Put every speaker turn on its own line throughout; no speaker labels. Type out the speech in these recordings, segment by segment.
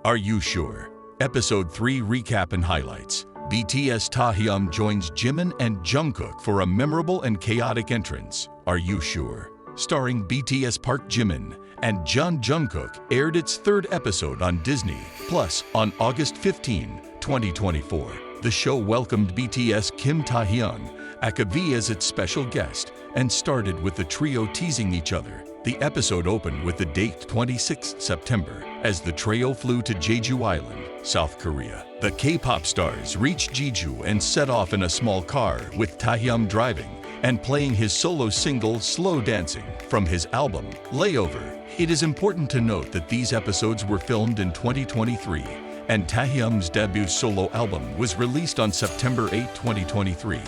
Are You Sure? Episode 3 Recap and Highlights. BTS Taehyung joins Jimin and Jungkook for a memorable and chaotic entrance. Are You Sure? Starring BTS Park Jimin and Jungkook aired its third episode on Disney Plus on August 15, 2024. The show welcomed BTS Kim Taehyung as its special guest and started with the trio teasing each other. The episode opened with the date 26 September as the trio flew to Jeju Island, South Korea. The K-pop stars reached Jeju and set off in a small car with Taehyung driving and playing his solo single Slow Dancing from his album Layover. It is important to note that these episodes were filmed in 2023 and Taehyung's debut solo album was released on September 8, 2023,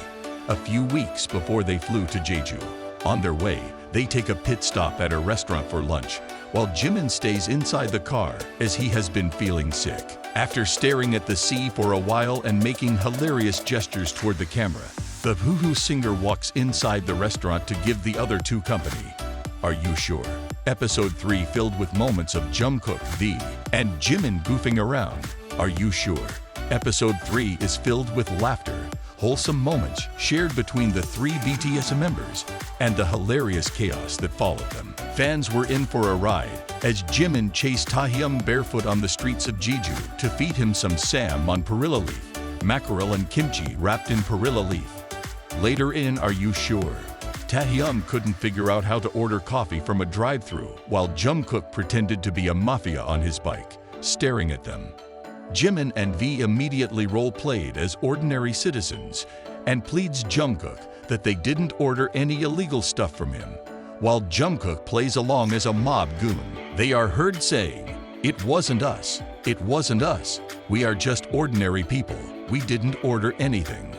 a few weeks before they flew to Jeju. On their way, they take a pit stop at a restaurant for lunch, while Jimin stays inside the car as he has been feeling sick. After staring at the sea for a while and making hilarious gestures toward the camera, the hoo-hoo singer walks inside the restaurant to give the other two company. Are You Sure? Episode 3 filled with moments of Jungkook and Jimin goofing around. Are You Sure? Episode 3 is filled with laughter, wholesome moments shared between the three BTS members, and the hilarious chaos that followed them. Fans were in for a ride as Jimin chased Taehyung barefoot on the streets of Jeju to feed him some sam on perilla leaf, mackerel and kimchi wrapped in perilla leaf. Later in Are You Sure? Taehyung couldn't figure out how to order coffee from a drive-thru while Jungkook pretended to be a mafia on his bike, staring at them. Jimin and V immediately role-played as ordinary citizens and pleads Jungkook that they didn't order any illegal stuff from him, while Jungkook plays along as a mob goon. They are heard saying, "It wasn't us. It wasn't us. We are just ordinary people. We didn't order anything."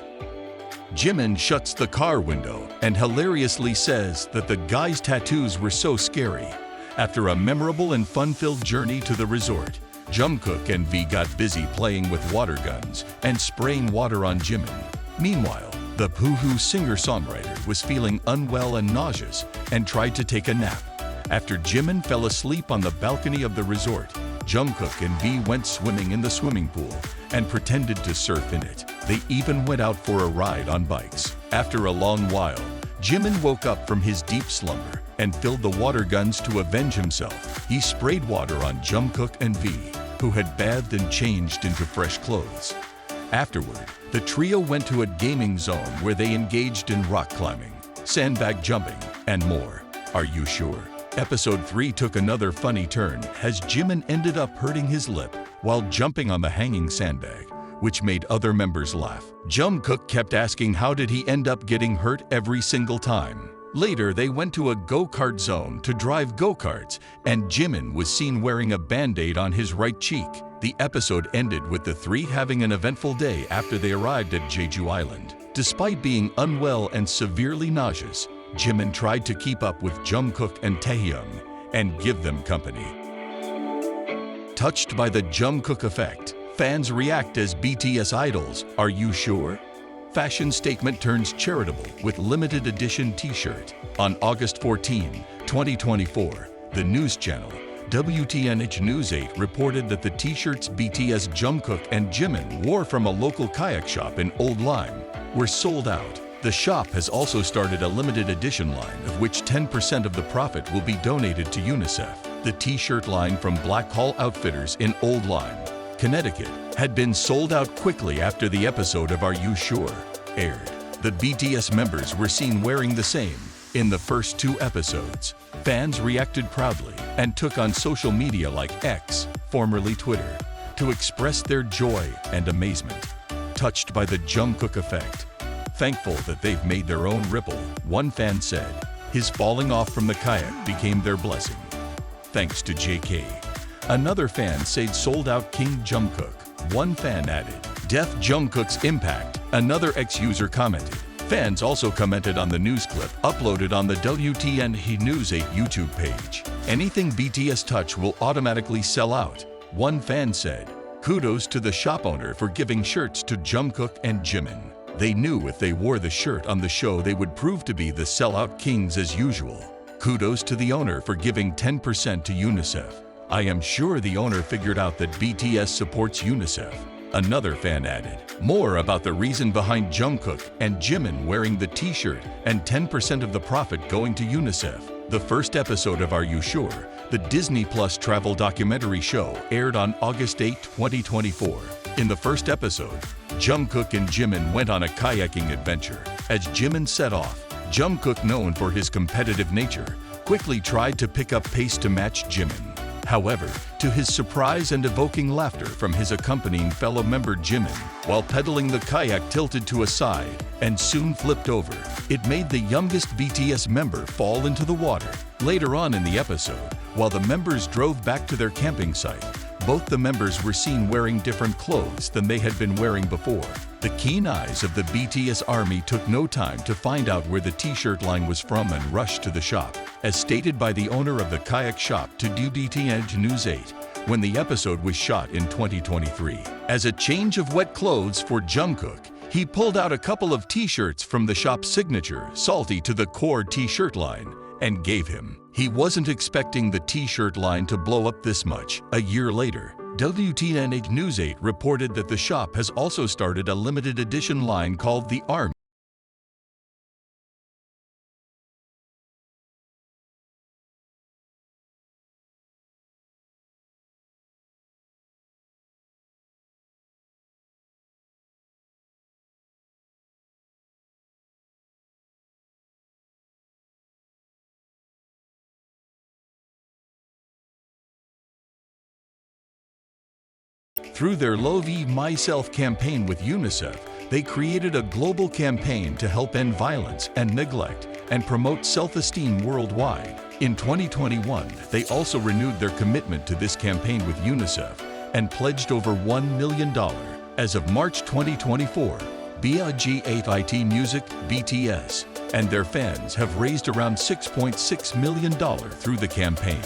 Jimin shuts the car window and hilariously says that the guy's tattoos were so scary. After a memorable and fun-filled journey to the resort, Jungkook and V got busy playing with water guns and spraying water on Jimin. Meanwhile, the hoo-hoo singer-songwriter was feeling unwell and nauseous and tried to take a nap. After Jimin fell asleep on the balcony of the resort, Jungkook and V went swimming in the swimming pool and pretended to surf in it. They even went out for a ride on bikes. After a long while, Jimin woke up from his deep slumber and filled the water guns to avenge himself. He sprayed water on Jungkook and V, who had bathed and changed into fresh clothes. Afterward, the trio went to a gaming zone where they engaged in rock climbing, sandbag jumping, and more. Are You Sure? Episode 3 took another funny turn as Jimin ended up hurting his lip while jumping on the hanging sandbag, which made other members laugh. Jungkook kept asking how did he end up getting hurt every single time. Later, they went to a go-kart zone to drive go-karts, and Jimin was seen wearing a band-aid on his right cheek. The episode ended with the three having an eventful day after they arrived at Jeju Island. Despite being unwell and severely nauseous, Jimin tried to keep up with Jungkook and Taehyung and give them company. Touched by the Jungkook effect, fans react as BTS idols. Are You Sure? Fashion statement turns charitable with limited edition t-shirt. On August 14, 2024, the news channel WTNH News 8 reported that the t-shirts BTS Jungkook and Jimin wore from a local kayak shop in Old Lyme were sold out. The shop has also started a limited edition line of which 10% of the profit will be donated to UNICEF. The t-shirt line from Black Hall Outfitters in Old Lyme, Connecticut, had been sold out quickly after the episode of Are You Sure? Aired. The BTS members were seen wearing the same in the first two episodes. Fans reacted proudly and took on social media like X, formerly Twitter, to express their joy and amazement. Touched by the Jungkook effect, thankful that they've made their own ripple, one fan said, his falling off from the kayak became their blessing. Thanks to JK. Another fan said sold out King Jungkook. One fan added, Def Jungkook's impact. Another ex-user commented. Fans also commented on the news clip uploaded on the WTNH News 8 YouTube page. Anything BTS touch will automatically sell out. One fan said, kudos to the shop owner for giving shirts to Jungkook and Jimin. They knew if they wore the shirt on the show they would prove to be the sellout kings as usual. Kudos to the owner for giving 10% to UNICEF. I am sure the owner figured out that BTS supports UNICEF. Another fan added, more about the reason behind Jungkook and Jimin wearing the t-shirt and 10% of the profit going to UNICEF. The first episode of Are You Sure, the Disney Plus travel documentary show, aired on August 8, 2024. In the first episode, Jungkook and Jimin went on a kayaking adventure. As Jimin set off, Jungkook, known for his competitive nature, quickly tried to pick up pace to match Jimin. However, to his surprise and evoking laughter from his accompanying fellow member Jimin, while pedaling, the kayak tilted to a side and soon flipped over. It made the youngest BTS member fall into the water. Later on in the episode, while the members drove back to their camping site, both the members were seen wearing different clothes than they had been wearing before. The keen eyes of the BTS army took no time to find out where the t-shirt line was from and rushed to the shop, as stated by the owner of the kayak shop to BTS News 8, when the episode was shot in 2023. As a change of wet clothes for Jungkook, he pulled out a couple of t-shirts from the shop's signature Salty to the Core t-shirt line and gave him. He wasn't expecting the t-shirt line to blow up this much. A year later, BTS News 8 reported that the shop has also started a limited edition line called the Army. Through their Love Myself campaign with UNICEF, they created a global campaign to help end violence and neglect and promote self-esteem worldwide. In 2021, they also renewed their commitment to this campaign with UNICEF and pledged over $1 million. As of March 2024, BIGHIT Music, BTS, and their fans have raised around $6.6 million through the campaign.